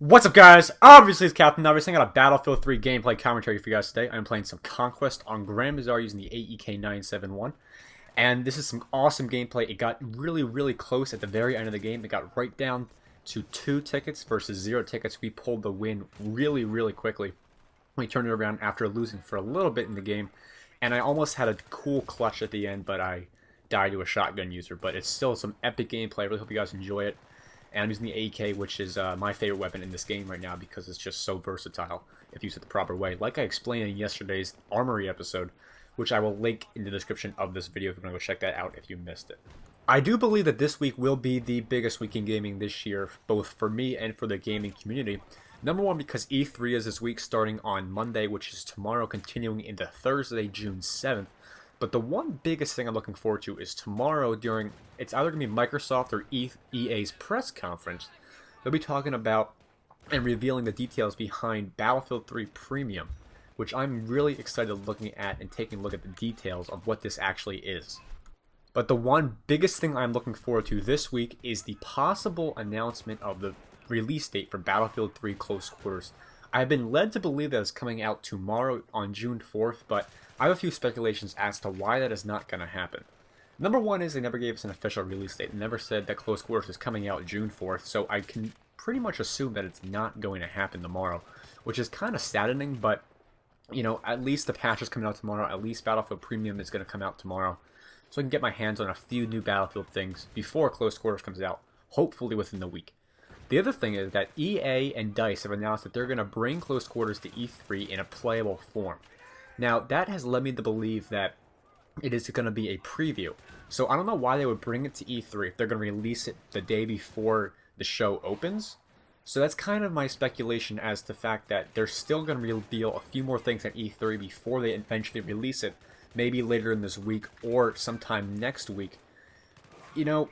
What's up, guys? Obviously, it's CaptainObviouzX. I got a Battlefield 3 gameplay commentary for you guys today. I'm playing some Conquest on Grand Bazaar using the AEK971. And this is some awesome gameplay. It got really close at the very end of the game. It got right down to 2 tickets versus 0 tickets. We pulled the win really quickly. We turned it around after losing for a little bit in the game. And I almost had a cool clutch at the end, but I died to a shotgun user. But it's still some epic gameplay. I really hope you guys enjoy it. And I'm using the AK, which is my favorite weapon in this game right now because it's just so versatile if used it the proper way. Like I explained in yesterday's Armory episode, which I will link in the description of this video if you want to go check that out if you missed it. I do believe that this week will be the biggest week in gaming this year, both for me and for the gaming community. Number one, because E3 is this week starting on Monday, which is tomorrow, continuing into Thursday, June 7th. But the one biggest thing I'm looking forward to is tomorrow during, it's either going to be Microsoft or EA's press conference. They'll be talking about and revealing the details behind Battlefield 3 Premium, which I'm really excited looking at and taking a look at the details of what this actually is. But the one biggest thing I'm looking forward to this week is the possible announcement of the release date for Battlefield 3 Close Quarters. I've been led to believe that it's coming out tomorrow on June 4th, but I have a few speculations as to why that is not going to happen. Number one is they never gave us an official release date. They never said that Close Quarters is coming out June 4th, so I can pretty much assume that it's not going to happen tomorrow, which is kind of saddening, but, you know, at least the patch is coming out tomorrow. At least Battlefield Premium is going to come out tomorrow, so I can get my hands on a few new Battlefield things before Close Quarters comes out, hopefully within the week. The other thing is that EA and DICE have announced that they're going to bring Close Quarters to E3 in a playable form. Now, that has led me to believe that it is going to be a preview. So I don't know why they would bring it to E3 if they're going to release it the day before the show opens. So that's kind of my speculation as to the fact that they're still going to reveal a few more things at E3 before they eventually release it, maybe later in this week or sometime next week. You know,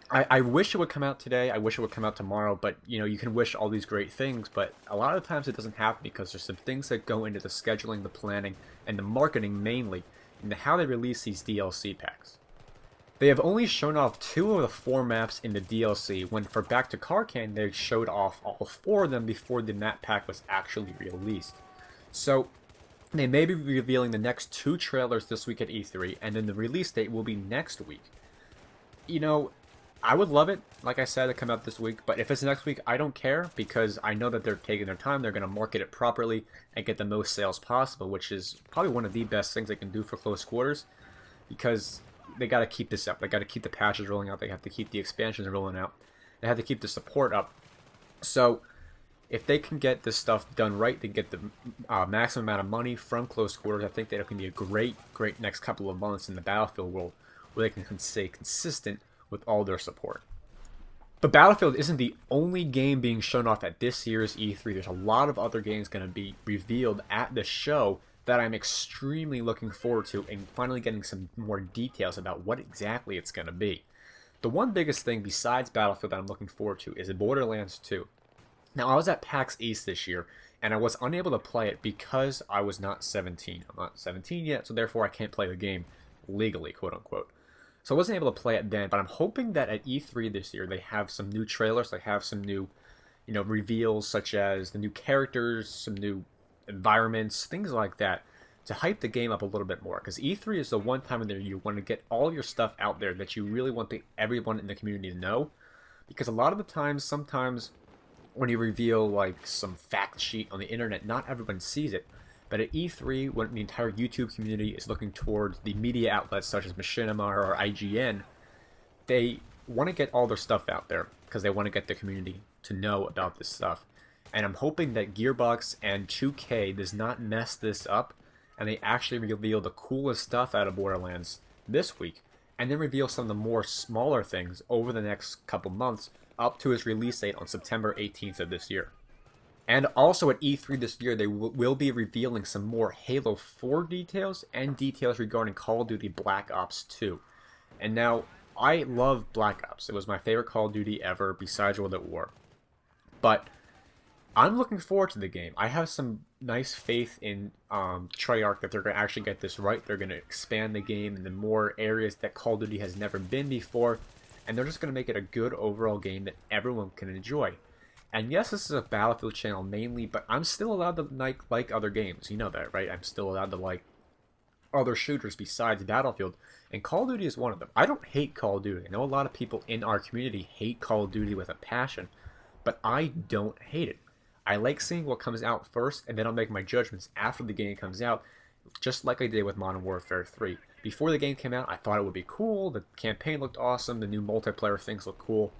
I wish it would come out today. I wish it would come out tomorrow. But, you know, you can wish all these great things. But a lot of times it doesn't happen because there's some things that go into the scheduling, the planning, and the marketing mainly, into how they release these DLC packs. They have only shown off 2 of the 4 maps in the DLC, when for Back to Karkan they showed off all 4 of them before the map pack was actually released. So they may be revealing the next 2 trailers this week at E3, and then the release date will be next week. You know, I would love it, like I said, to come out this week, but if it's next week, I don't care, because I know that they're taking their time, they're going to market it properly, and get the most sales possible, which is probably one of the best things they can do for Close Quarters, because they got to keep this up, they got to keep the patches rolling out, they have to keep the expansions rolling out, they have to keep the support up. So, if they can get this stuff done right, they get the maximum amount of money from Close Quarters, I think that it can be a great next couple of months in the Battlefield world, where they can stay consistent with all their support. But Battlefield isn't the only game being shown off at this year's E3. There's a lot of other games going to be revealed at the show that I'm extremely looking forward to, and finally getting some more details about what exactly it's going to be. The one biggest thing besides Battlefield that I'm looking forward to is Borderlands 2. Now, I was at PAX East this year, and I was unable to play it because I was not 17. I'm not 17 yet, so therefore I can't play the game legally, quote unquote. So I wasn't able to play it then, but I'm hoping that at E3 this year they have some new trailers, they have some new, you know, reveals, such as the new characters, some new environments, things like that, to hype the game up a little bit more. Because E3 is the one time in there you want to get all your stuff out there that you really want everyone in the community to know. Because a lot of the times, sometimes when you reveal like some fact sheet on the internet, not everyone sees it. But at E3, when the entire YouTube community is looking towards the media outlets such as Machinima or IGN, they want to get all their stuff out there because they want to get the community to know about this stuff. And I'm hoping that Gearbox and 2K does not mess this up, and they actually reveal the coolest stuff out of Borderlands this week, and then reveal some of the more smaller things over the next couple months up to its release date on September 18th of this year. And also at E3 this year, they will be revealing some more Halo 4 details and details regarding Call of Duty Black Ops 2. And now, I love Black Ops. It was my favorite Call of Duty ever, besides World at War. But I'm looking forward to the game. I have some nice faith in Treyarch that they're going to actually get this right. They're going to expand the game into more areas that Call of Duty has never been before. And they're just going to make it a good overall game that everyone can enjoy. And yes, this is a Battlefield channel mainly, but I'm still allowed to like other games. You know that, right? I'm still allowed to like other shooters besides Battlefield, and Call of Duty is one of them. I don't hate Call of Duty. I know a lot of people in our community hate Call of Duty with a passion, but I don't hate it. I like seeing what comes out first, and then I'll make my judgments after the game comes out, just like I did with Modern Warfare 3. Before the game came out, I thought it would be cool, the campaign looked awesome, the new multiplayer things looked cool.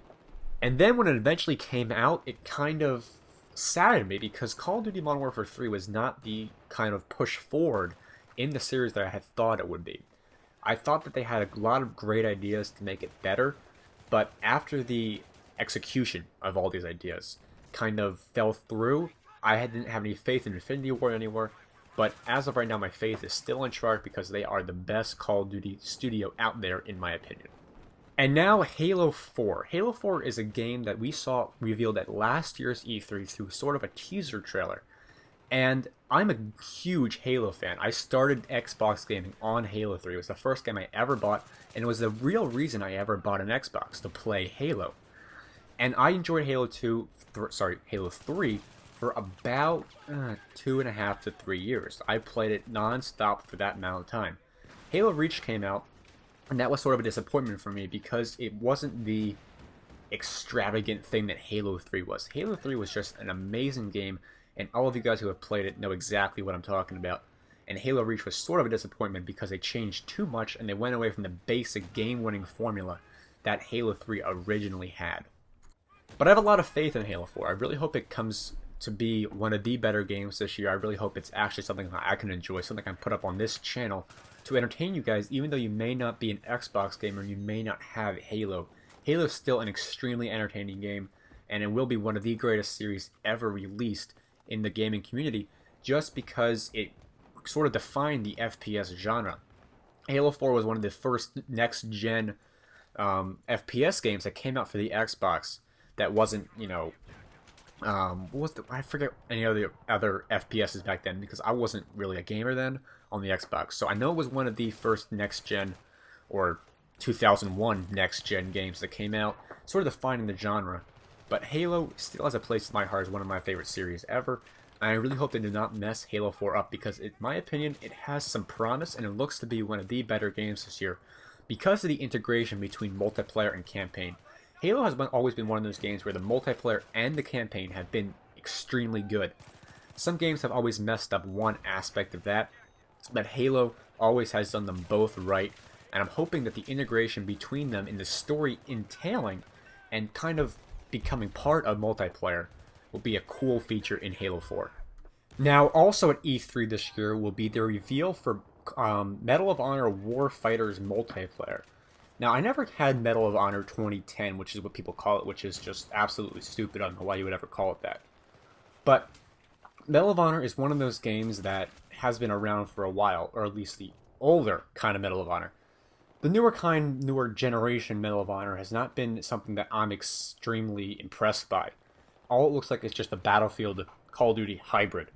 And then when it eventually came out, it kind of saddened me because Call of Duty Modern Warfare 3 was not the kind of push forward in the series that I had thought it would be. I thought that they had a lot of great ideas to make it better, but after the execution of all these ideas kind of fell through, didn't have any faith in Infinity Ward anymore. But as of right now, my faith is still in Treyarch because they are the best Call of Duty studio out there, in my opinion. And now Halo 4. Halo 4 is a game that we saw revealed at last year's E3 through sort of a teaser trailer. And I'm a huge Halo fan. I started Xbox gaming on Halo 3. It was the first game I ever bought, and it was the real reason I ever bought an Xbox, to play Halo. And I enjoyed Halo 3 for about 2.5 to 3 years. I played it non-stop for that amount of time. Halo Reach came out, and that was sort of a disappointment for me because it wasn't the extravagant thing that Halo 3 was. Halo 3 was just an amazing game, and all of you guys who have played it know exactly what I'm talking about. And Halo Reach was sort of a disappointment because they changed too much and they went away from the basic game-winning formula that Halo 3 originally had. But I have a lot of faith in Halo 4. I really hope it comes to be one of the better games this year. I really hope it's actually something that I can enjoy, something I can put up on this channel to entertain you guys, even though you may not be an Xbox gamer and you may not have Halo. Halo is still an extremely entertaining game, and it will be one of the greatest series ever released in the gaming community, just because it sort of defined the FPS genre. Halo 4 was one of the first next-gen FPS games that came out for the Xbox that wasn't, I forget any other FPSs back then because I wasn't really a gamer then on the Xbox. So I know it was one of the first next-gen or 2001 next-gen games that came out, sort of defining the genre. But Halo still has a place in my heart as one of my favorite series ever. And I really hope they do not mess Halo 4 up because, in my opinion, it has some promise and it looks to be one of the better games this year because of the integration between multiplayer and campaign. Halo has always been one of those games where the multiplayer and the campaign have been extremely good. Some games have always messed up one aspect of that, but Halo always has done them both right, and I'm hoping that the integration between them in the story entailing and kind of becoming part of multiplayer will be a cool feature in Halo 4. Now, also at E3 this year will be the reveal for Medal of Honor Warfighters multiplayer. Now, I never had Medal of Honor 2010, which is what people call it, which is just absolutely stupid. I don't know why you would ever call it that. But Medal of Honor is one of those games that has been around for a while, or at least the older kind of Medal of Honor. The newer generation Medal of Honor has not been something that I'm extremely impressed by. All it looks like is just a Battlefield Call of Duty hybrid.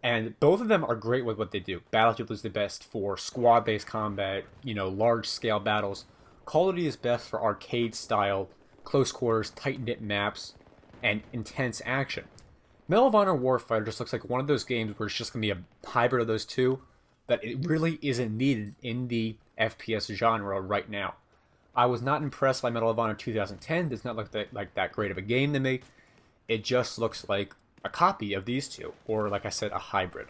And both of them are great with what they do. Battlefield is the best for squad-based combat, large-scale battles. Call of Duty is best for arcade-style, close quarters, tight-knit maps, and intense action. Medal of Honor Warfighter just looks like one of those games where it's just going to be a hybrid of those two, that it really isn't needed in the FPS genre right now. I was not impressed by Medal of Honor 2010. It does not look like that great of a game to me. It just looks like a copy of these two, or like I said, a hybrid.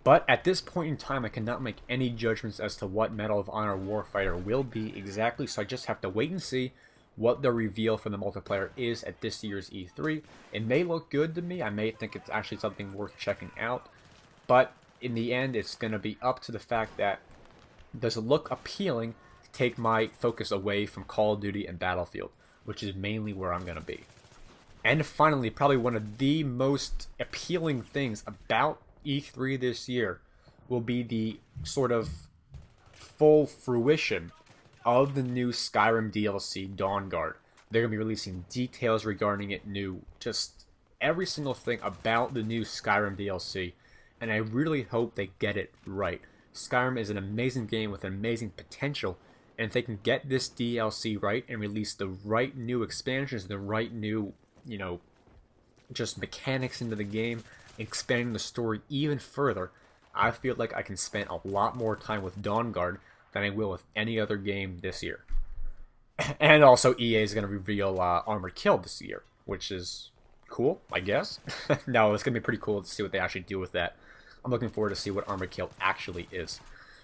But at this point in time, I cannot make any judgments as to what Medal of Honor Warfighter will be exactly, so I just have to wait and see what the reveal for the multiplayer is at this year's E3. It may look good to me, I may think it's actually something worth checking out, but in the end, it's going to be up to the fact that does it look appealing to take my focus away from Call of Duty and Battlefield, which is mainly where I'm going to be. And finally, probably one of the most appealing things about E3 this year will be the sort of full fruition of the new Skyrim DLC, Dawnguard. They're going to be releasing details regarding it new, just every single thing about the new Skyrim DLC, and I really hope they get it right. Skyrim is an amazing game with amazing potential, and if they can get this DLC right and release the right new expansions, the right new, just mechanics into the game, expanding the story even further, I feel like I can spend a lot more time with Dawn Guard than I will with any other game this year. And also, EA is going to reveal Armored Kill this year, which is cool, I guess. No, it's going to be pretty cool to see what they actually do with that. I'm looking forward to see what Armored Kill actually is.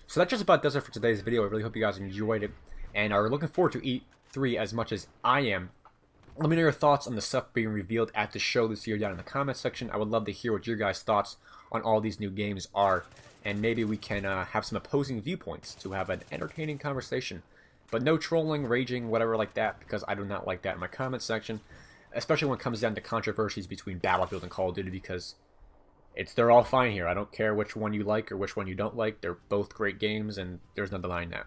So that just about does it for today's video. I really hope you guys enjoyed it and are looking forward to E3 as much as I am. Let me know your thoughts on the stuff being revealed at the show this year down in the comments section. I would love to hear what your guys' thoughts on all these new games are, and maybe we can have some opposing viewpoints to have an entertaining conversation. But no trolling, raging, whatever like that, because I do not like that in my comments section, especially when it comes down to controversies between Battlefield and Call of Duty, because they're all fine here. I don't care which one you like or which one you don't like. They're both great games, and there's no denying that.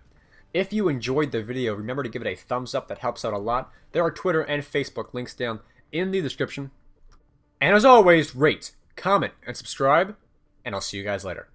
If you enjoyed the video, remember to give it a thumbs up. That helps out a lot. There are Twitter and Facebook links down in the description. And as always, rate, comment, and subscribe, and I'll see you guys later.